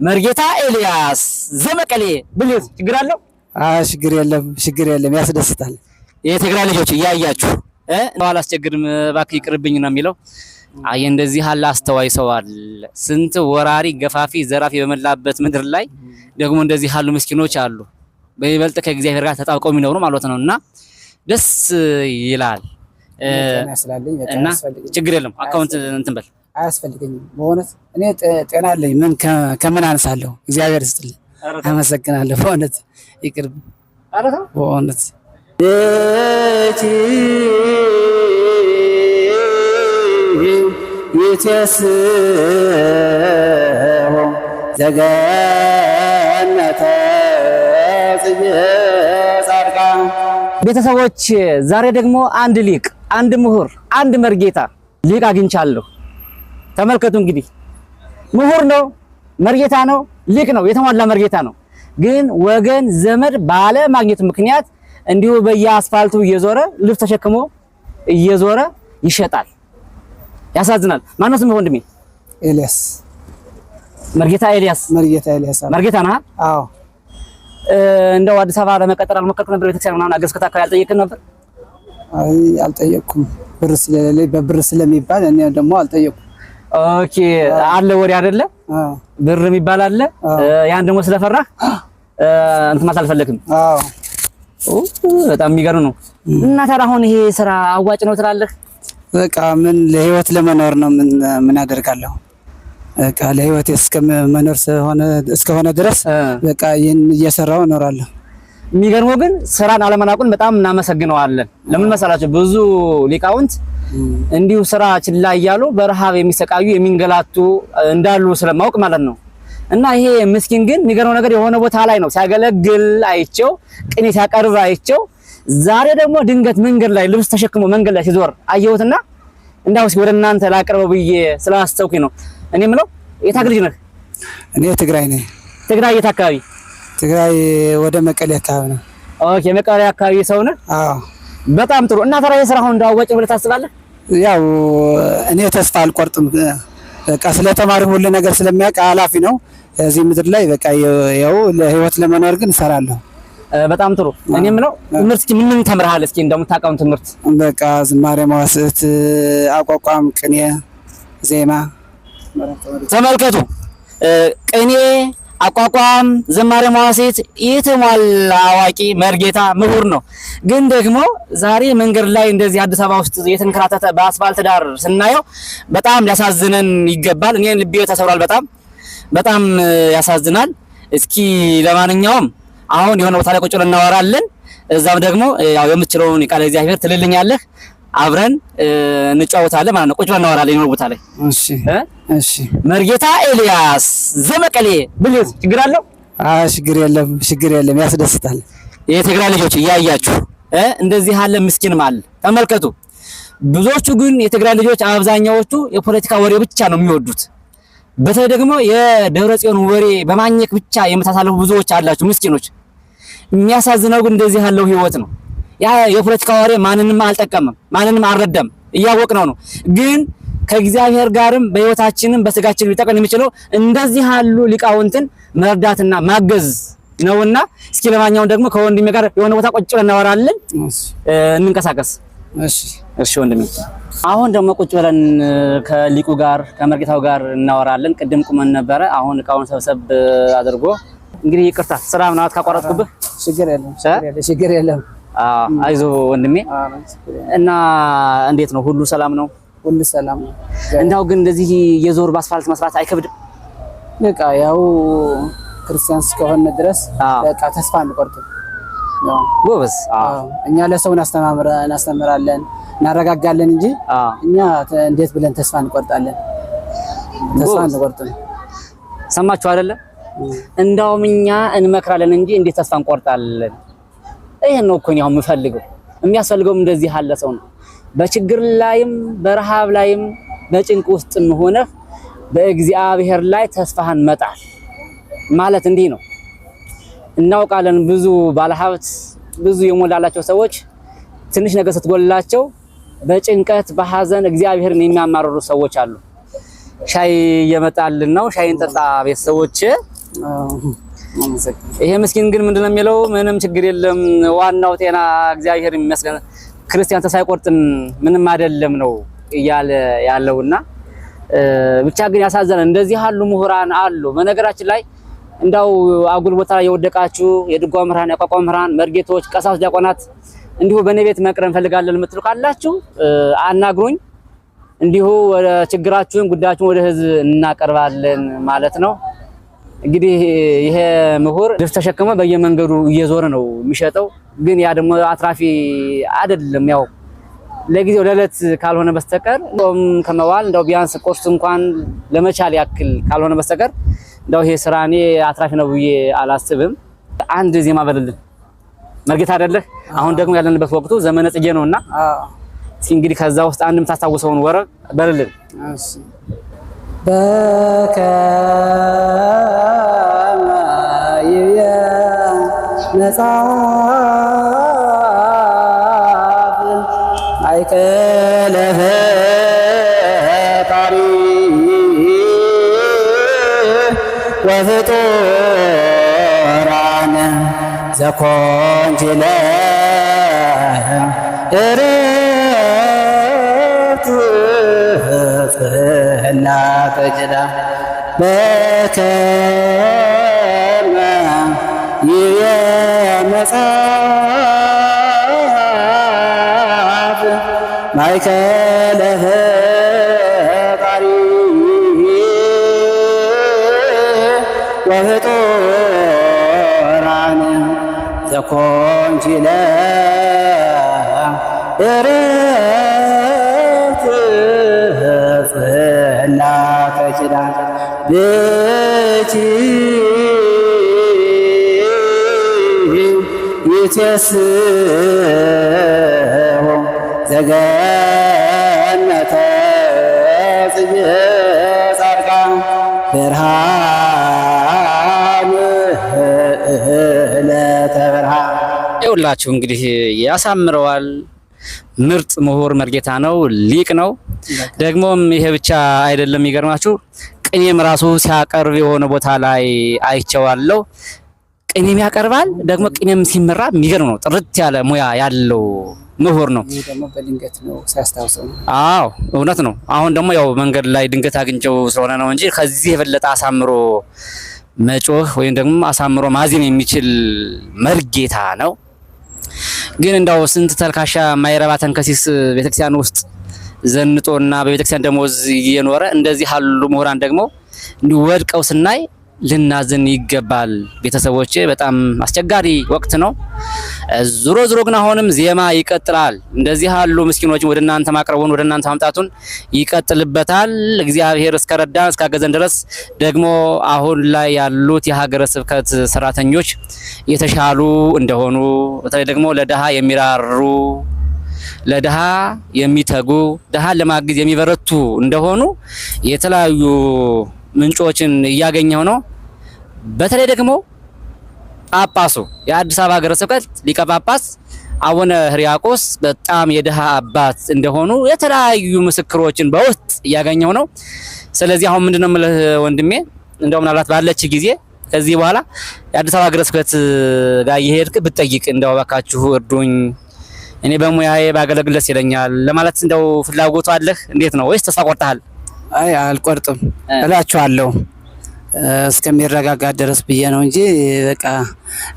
መርጌታ ኤልያስ ዘመቀሌ ብልህ ችግር አለው? ችግር የለም ያስደስታል። የትግራይ ልጆች እያያችሁ ነው አላስቸግርም እባክህ ይቅርብኝ ነው የሚለው። አይ እንደዚህ አለ አስተዋይ ሰው አለ። ስንት ወራሪ ገፋፊ ዘራፊ በመላበት ምድር ላይ ደግሞ እንደዚህ ያሉ ምስኪኖች አሉ። በይበልጥ ከእግዚአብሔር ጋር ተጣብቀው የሚኖሩ ማለት ነውና ደስ ይላል። እና ችግር የለም አካውንት እንትን በል አያስፈልገኝም። በእውነት እኔ ጤና አለኝ። ምን ከምን አንሳለሁ? እግዚአብሔር ይስጥልኝ። አመሰግናለሁ። በእውነት ይቅርብ። በእውነት يتسوى زغنته صدقا ቤተሰቦች ዛሬ ደግሞ አንድ ሊቅ፣ አንድ ምሁር፣ አንድ መርጌታ ሊቅ አግኝቻለሁ። ተመልከቱ እንግዲህ ምሁር ነው፣ መርጌታ ነው፣ ሊቅ ነው፣ የተሟላ መርጌታ ነው። ግን ወገን ዘመድ ባለ ማግኘት ምክንያት እንዲሁ በየአስፋልቱ እየዞረ ልብስ ተሸክሞ እየዞረ ይሸጣል። ያሳዝናል። ማነው ስምህ ወንድሜ? ኤልያስ። መርጌታ ኤልያስ። መርጌታ ነህ? አዎ። እንደው አዲስ አበባ ለመቀጠር አልሞከርክም ነበር? ቤተክርስቲያን ምናምን አገዝከታ አካባቢ አልጠየቅም ነበር? አይ አልጠየቅኩም። ብር ስለሌለኝ በብር ስለሚባል እኔ ደግሞ አልጠየቅኩም። ኦኬ አለ ወሬ አይደለ? ብር የሚባል አለ። ያን ደግሞ ስለፈራህ እንትን ማለት አልፈለክም? አዎ። በጣም የሚገርም ነው። እና ታዲያ አሁን ይሄ ስራ አዋጭ ነው ትላለህ? በቃ ምን ለህይወት ለመኖር ነው። ምን አደርጋለሁ? በቃ ለህይወት እስከሆነ ድረስ በቃ ይሄን እየሰራው እኖራለሁ። የሚገርመው ግን ስራን አለመናቁን በጣም እናመሰግነዋለን። ለምን መሰላችሁ? ብዙ ሊቃውንት እንዲሁ ስራ ችላ እያሉ በረሃብ የሚሰቃዩ የሚንገላቱ እንዳሉ ስለማውቅ ማለት ነው። እና ይሄ ምስኪን ግን የሚገርመው ነገር የሆነ ቦታ ላይ ነው ሲያገለግል አይቼው፣ ቅኔ ሲያቀርብ አይቼው፣ ዛሬ ደግሞ ድንገት መንገድ ላይ ልብስ ተሸክሞ መንገድ ላይ ሲዞር አየሁትና እንዳው እስኪ ወደ እናንተ ላቀርበው ብዬ ስላስተውኩኝ ነው። እኔ የምለው የት አገር ልጅ ነህ? እኔ ትግራይ ነኝ። ትግራይ የት አካባቢ? ትግራይ ወደ መቀሌ አካባቢ ነው። ኦኬ መቀሌ አካባቢ ሰው ነህ? አዎ። በጣም ጥሩ። እና ታዲያ የሥራ አሁን እንዳወጭ ብለህ ታስባለህ? ያው እኔ ተስፋ አልቆርጥም። በቃ ስለተማሪ ሁሉ ነገር ስለሚያውቅ ኃላፊ ነው እዚህ ምድር ላይ በቃ ያው ለህይወት ለመኖር ግን እሰራለሁ። በጣም ጥሩ። እኔ የምለው ትምህርት እስኪ ምን ተምረሃል? እስኪ እንደምታውቀው ትምህርት በቃ ዝማሬ፣ መዋሥዕት፣ አቋቋም፣ ቅኔ፣ ዜማ። ተመልከቱ። ቅኔ፣ አቋቋም፣ ዝማሬ፣ መዋሥዕት የተሟላ አዋቂ መርጌታ ምሁር ነው። ግን ደግሞ ዛሬ መንገድ ላይ እንደዚህ አዲስ አበባ ውስጥ የተንከራተተ በአስፋልት ዳር ስናየው በጣም ሊያሳዝነን ይገባል። እኔ ልቤ ተሰብሯል። በጣም ያሳዝናል። እስኪ ለማንኛውም አሁን የሆነ ቦታ ላይ ቁጭ ብለን እናወራለን። እዛም ደግሞ ያው የምትችለውን ቃል እግዚአብሔር ትልልኛለህ፣ አብረን እንጫወታለን ማለት ነው። ቁጭ ብለን እናወራለን የሆነ ቦታ ላይ። እሺ። መርጌታ ኤልያስ ዘመቀሌ ብልህ ችግር አለው? አይ ችግር የለም ያስደስታል። የትግራይ ልጆች እያያችሁ እንደዚህ ያለ ምስኪንም አለ። ተመልከቱ። ብዙዎቹ ግን የትግራይ ልጆች አብዛኛዎቹ የፖለቲካ ወሬ ብቻ ነው የሚወዱት። በተለይ ደግሞ የደብረ ጽዮን ወሬ በማግኘት ብቻ የምታሳልፉ ብዙዎች አላችሁ ምስኪኖች። የሚያሳዝነው ግን እንደዚህ ያለው ህይወት ነው። ያ የፖለቲካ ወሬ ማንንም አልጠቀመም፣ ማንንም አልረዳም፣ እያወቅነው ነው። ግን ከእግዚአብሔር ጋርም በህይወታችንም በስጋችን ሊጠቀም የሚችለው እንደዚህ ያሉ ሊቃውንትን መርዳትና ማገዝ ነውና እስኪ ለማንኛውም ደግሞ ከወንድሜ ጋር የሆነ ቦታ ቁጭ ብለን እናወራለን። እንንቀሳቀስ። እሺ ወንድሜ። አሁን ደግሞ ቁጭ ብለን ከሊቁ ጋር ከመርጌታው ጋር እናወራለን። ቅድም ቁመን ነበረ። አሁን እቃውን ሰብሰብ አድርጎ እንግዲህ ይቅርታ ስራ ምናምን ካቋረጥኩብህ ችግር የለም። አይዞህ ወንድሜ። እና እንዴት ነው? ሁሉ ሰላም ነው? ሁሉ ሰላም ነው። እንዳው ግን እንደዚህ የዞር በአስፋልት መስራት አይከብድም? በቃ ያው ክርስቲያን እስከሆነ ድረስ በቃ ተስፋ አንቆርጥም። ጎበዝ። እኛ ለሰው እናስተምራለን፣ እናረጋጋለን እንጂ እኛ እንዴት ብለን ተስፋ እንቆርጣለን? ተስፋ አንቆርጥም። ሰማችሁ አይደለ? እንዳውም እኛ እንመክራለን እንጂ እንዴት ተስፋ እንቆርጣለን? ይሄን ነው እኮ ነው የምፈልገው። የሚያስፈልገውም እንደዚህ ያለ ሰው ነው። በችግር ላይም በረሃብ ላይም በጭንቅ ውስጥም ሆነህ በእግዚአብሔር ላይ ተስፋህን መጣል ማለት እንዲህ ነው። እናውቃለን ብዙ ባለሀብት ብዙ የሞላላቸው ሰዎች ትንሽ ነገር ስትጎልላቸው በጭንቀት በሐዘን እግዚአብሔርን የሚያማርሩ ሰዎች አሉ። ሻይ እየመጣልን ነው። ሻይን ጠጣ ቤተሰቦች። ይሄ ምስኪን ግን ምንድነው የሚለው? ምንም ችግር የለም ዋናው ጤና እግዚአብሔር ይመስገን ክርስቲያን ተሳይቆርጥም ምንም አይደለም ነው እያለ ያለውና ብቻ ግን ያሳዘነ እንደዚህ ያሉ ምሁራን አሉ። በነገራችን ላይ እንዳው አጉል ቦታ ላይ የወደቃችሁ የድጓ መምህራን፣ የቋንቋ መምህራን፣ መርጌቶች፣ ቀሳውስት፣ ዲያቆናት እንዲሁ በኔ ቤት መቅረብ እንፈልጋለን የምትሉ ካላችሁ አናግሩኝ። እንዲሁ ወደ ችግራችሁን ጉዳያችሁን ወደ ህዝብ እናቀርባለን ማለት ነው። እንግዲህ ይሄ ምሁር ልብስ ተሸክሞ በየመንገዱ እየዞረ ነው የሚሸጠው። ግን ያ ደግሞ አትራፊ አይደለም። ያው ለጊዜው ለለት ካልሆነ በስተቀር ከመዋል እንደው ቢያንስ ቁርስ እንኳን ለመቻል ያክል ካልሆነ በስተቀር እንደው ይሄ ስራ እኔ አትራፊ ነው ብዬ አላስብም። አንድ ዜማ በልልን መርጌታ አይደለህ? አሁን ደግሞ ያለንበት ወቅቱ ዘመነ ጽጌ ነውና እስኪ እንግዲህ ከዛ ውስጥ አንድም ታስታውሰውን ወረብ በልልን። እሺ በከመ መጽሐፍ ማእከለ ፈጣሪ ወፍጡራነ ዘኮንኪ ለእረፍት ፍህላከ በከመ መጽሐፍ ማእከለ ፈጣሪ ወፍጡራነ ዘኮንኪ ለእረፍት ፍህላከ ብኪ ይትየስሑ ዘገነተ ጽጌ ጻድቃን ብርሃን ዕለተ ብርሃን። ይኸውላችሁ እንግዲህ ያሳምረዋል። ምርጥ ምሁር መርጌታ ነው፣ ሊቅ ነው። ደግሞም ይሄ ብቻ አይደለም፣ የሚገርማችሁ ቅኔም ራሱ ሲያቀርብ የሆነ ቦታ ላይ አይቼዋለሁ። ቅኔም ያቀርባል። ደግሞ ቅኔም ሲመራ የሚገርም ነው። ጥርት ያለ ሙያ ያለው ምሁር ነው። ይሄ ደግሞ በድንገት ነው ሲያስታውሰው። አዎ እውነት ነው። አሁን ደግሞ ያው መንገድ ላይ ድንገት አግኝቼው ስለሆነ ነው እንጂ ከዚህ የበለጠ አሳምሮ መጮህ ወይም ደግሞ አሳምሮ ማዜም የሚችል መርጌታ ነው። ግን እንዳው ስንት ተልካሻ ማይረባ ተንከሲስ ቤተክርስቲያን ውስጥ ዘንጦና በቤተክርስቲያን ደሞዝ እየኖረ እንደዚህ ያሉ ምሁራን ደግሞ እንዲወድቀው ስናይ ልናዝን ይገባል። ቤተሰቦቼ በጣም አስቸጋሪ ወቅት ነው። ዙሮ ግን አሁንም ዜማ ይቀጥላል። እንደዚህ ያሉ ምስኪኖችን ወደ እናንተ ማቅረቡን ወደ እናንተ ማምጣቱን ይቀጥልበታል። እግዚአብሔር እስከረዳን እስካገዘን ድረስ ደግሞ አሁን ላይ ያሉት የሀገረ ስብከት ሰራተኞች የተሻሉ እንደሆኑ በተለይ ደግሞ ለደሃ የሚራሩ ለደሃ የሚተጉ ደሃን ለማግዝ የሚበረቱ እንደሆኑ የተለያዩ ምንጮችን እያገኘው ነው። በተለይ ደግሞ ጳጳሱ የአዲስ አበባ ሀገረ ስብከት ሊቀ ጳጳስ አቡነ ሕርያቆስ በጣም የደሃ አባት እንደሆኑ የተለያዩ ምስክሮችን በውስጥ እያገኘው ነው። ስለዚህ አሁን ምንድነው የምልህ ወንድሜ፣ እንደው ምናልባት ባለች ጊዜ ከዚህ በኋላ የአዲስ አበባ ሀገረ ስብከት ጋር እየሄድክ ብትጠይቅ እንደው እባካችሁ እርዱኝ፣ እኔ በሙያዬ ባገለግል ደስ ይለኛል ለማለት እንደው ፍላጎቱ አለህ? እንዴት ነው ወይስ ተስፋ ቆርጠሃል? አይ አልቆርጥም እላችኋለሁ እስከሚረጋጋ ድረስ ብዬ ነው እንጂ በቃ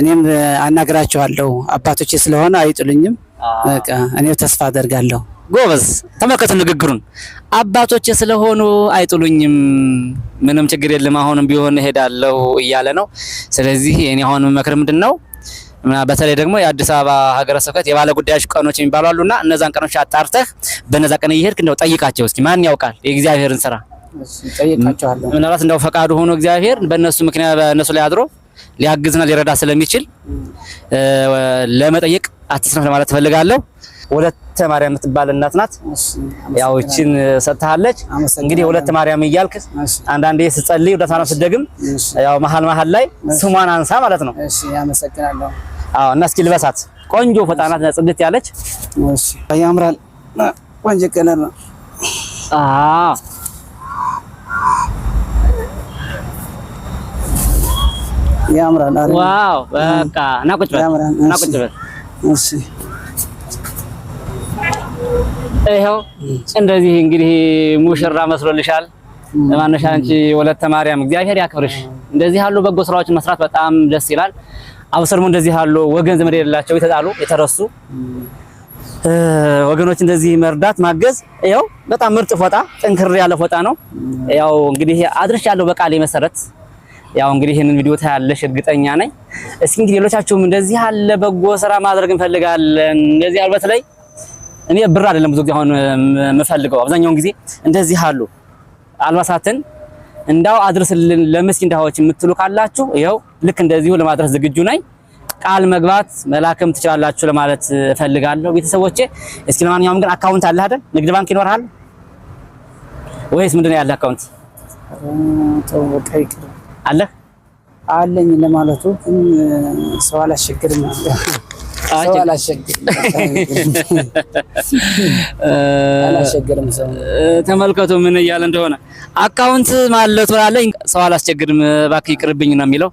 እኔም አናግራቸዋለሁ። አባቶቼ ስለሆነ አይጥሉኝም። በቃ እኔ ተስፋ አደርጋለሁ። ጎበዝ ተመልከቱ ንግግሩን። አባቶቼ ስለሆኑ አይጥሉኝም፣ ምንም ችግር የለም፣ አሁንም ቢሆን እሄዳለሁ እያለ ነው። ስለዚህ እኔ አሁን መክር ምንድነው በተለይ ደግሞ የአዲስ አበባ ሀገረ ስብከት የባለ ጉዳዮች ቀኖች የሚባሉ አሉና እነዛን ቀኖች አጣርተህ በነዛ ቀን እየሄድክ እንደው ጠይቃቸው እስኪ። ማን ያውቃል የእግዚአብሔርን ስራ ጠይቃቸዋለሁ። ምናልባት እንደው ፈቃዱ ሆኖ እግዚአብሔር በእነሱ ምክንያት በእነሱ ላይ አድሮ ሊያግዝና ሊረዳ ስለሚችል ለመጠየቅ አትስነፍ ለማለት ፈልጋለሁ። ወለተ ማርያም የምትባል እናት ናት። ያው እቺን ሰጥታለች። እንግዲህ ወለተ ማርያም እያልክ አንዳንዴ ስትጸልይ ወደ ታና ስትደግም ያው መሃል ላይ ስሟን አንሳ ማለት ነው። እሺ ያመሰግናለሁ። አዎ እና እስኪ ልበሳት። ቆንጆ ፈጣናት ጽድት ያለች። እሺ ያምራል። ቆንጆ ከለር ነው። ያምራል አይደል? ዋው በቃ ና ቁጭ በል ና ቁጭ በል። እሺ ይኸው እንደዚህ እንግዲህ ሙሽራ መስሎልሻል። ማነሻ አንቺ ወለተ ማርያም እግዚአብሔር ያክብርሽ። እንደዚህ ያሉ በጎ ስራዎችን መስራት በጣም ደስ ይላል። አብሰርሙ እንደዚህ ያሉ ወገን ዘመድ የሌላቸው የተጣሉ የተረሱ ወገኖች እንደዚህ መርዳት ማገዝ ያው በጣም ምርጥ ፎጣ ጠንክር ያለ ፎጣ ነው። ያው እንግዲህ አድርሻለሁ በቃሌ መሰረት። ያው እንግዲህ ይሄንን ቪዲዮ ታያለሽ እርግጠኛ ነኝ። እስኪ እንግዲህ ሌሎቻችሁም እንደዚህ ያለ በጎ ስራ ማድረግ እንፈልጋለን። እንደዚህ ያለ በተለይ እኔ ብር አይደለም ብዙ ጊዜ አሁን የምፈልገው አብዛኛውን ጊዜ እንደዚህ ያሉ አልባሳትን እንዳው አድርስልን ለምስኪን ድሃዎች የምትሉ ካላችሁ ይኸው ልክ እንደዚሁ ለማድረስ ዝግጁ ነኝ። ቃል መግባት መላክም ትችላላችሁ ለማለት እፈልጋለሁ ቤተሰቦቼ። እስኪ ለማንኛውም ግን አካውንት አለ አይደል? ንግድ ባንክ ይኖርሃል ወይስ ምንድነው ያለ አካውንት? አለ አለኝ ለማለቱ ሰው አላስቸግርም ሰው ተመልከቱ ምን እያለ እንደሆነ አካውንት ማለት ወላለኝ ሰው አላስቸግርም እባክህ ይቅርብኝ ነው የሚለው።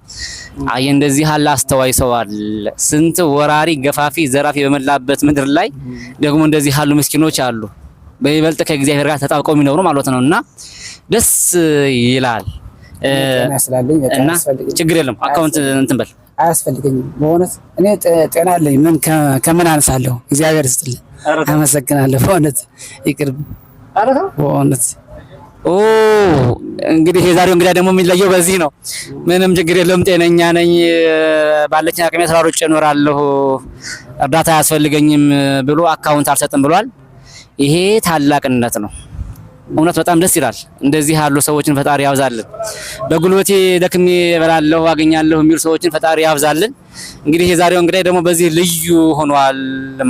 አይ እንደዚህ አለ አስተዋይ ሰው አለ። ስንት ወራሪ ገፋፊ ዘራፊ በመላበት ምድር ላይ ደግሞ እንደዚህ ያሉ ምስኪኖች አሉ በይበልጥ ከእግዚአብሔር ጋር ተጣብቀው የሚኖሩ ማለት ነውና ደስ ይላል። እና ችግር የለም አካውንት እንትን በል አያስፈልገኝም። በእውነት እኔ ጤና አለኝ። ምን ከምን አንሳለሁ? እግዚአብሔር ይስጥልኝ። አመሰግናለሁ። በእውነት ይቅርብ። በእውነት እንግዲህ የዛሬው እንግዲህ ደግሞ የሚለየው በዚህ ነው። ምንም ችግር የለም ጤነኛ ነኝ፣ ባለኝ አቅሜ ተራሮጬ እኖራለሁ፣ እርዳታ አያስፈልገኝም ብሎ አካውንት አልሰጥም ብሏል። ይሄ ታላቅነት ነው። እውነት በጣም ደስ ይላል። እንደዚህ ያሉ ሰዎችን ፈጣሪ ያብዛልን። በጉልበቴ ደክሜ እበላለሁ አገኛለሁ የሚሉ ሰዎችን ፈጣሪ ያብዛልን። እንግዲህ የዛሬው እንግዲህ ደግሞ በዚህ ልዩ ሆኗል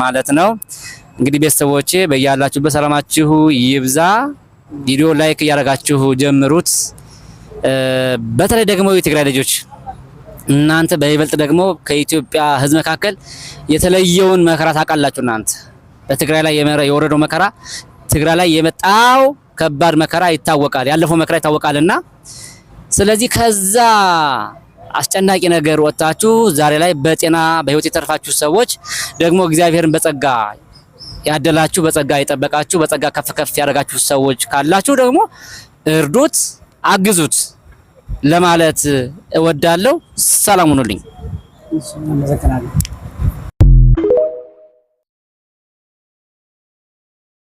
ማለት ነው። እንግዲህ ቤተሰቦቼ በያላችሁበት ሰላማችሁ ይብዛ። ቪዲዮ ላይክ እያደረጋችሁ ጀምሩት። በተለይ ደግሞ የትግራይ ልጆች እናንተ በይበልጥ ደግሞ ከኢትዮጵያ ሕዝብ መካከል የተለየውን መከራ ታውቃላችሁ። እናንተ በትግራይ ላይ የወረደው መከራ ትግራይ ላይ የመጣው ከባድ መከራ ይታወቃል፣ ያለፈው መከራ ይታወቃልና ስለዚህ ከዛ አስጨናቂ ነገር ወጣችሁ ዛሬ ላይ በጤና በህይወት የተረፋችሁ ሰዎች ደግሞ እግዚአብሔርን በጸጋ ያደላችሁ በጸጋ የጠበቃችሁ በጸጋ ከፍ ከፍ ያደረጋችሁ ሰዎች ካላችሁ ደግሞ እርዱት፣ አግዙት ለማለት እወዳለሁ። ሰላም ሁኑልኝ።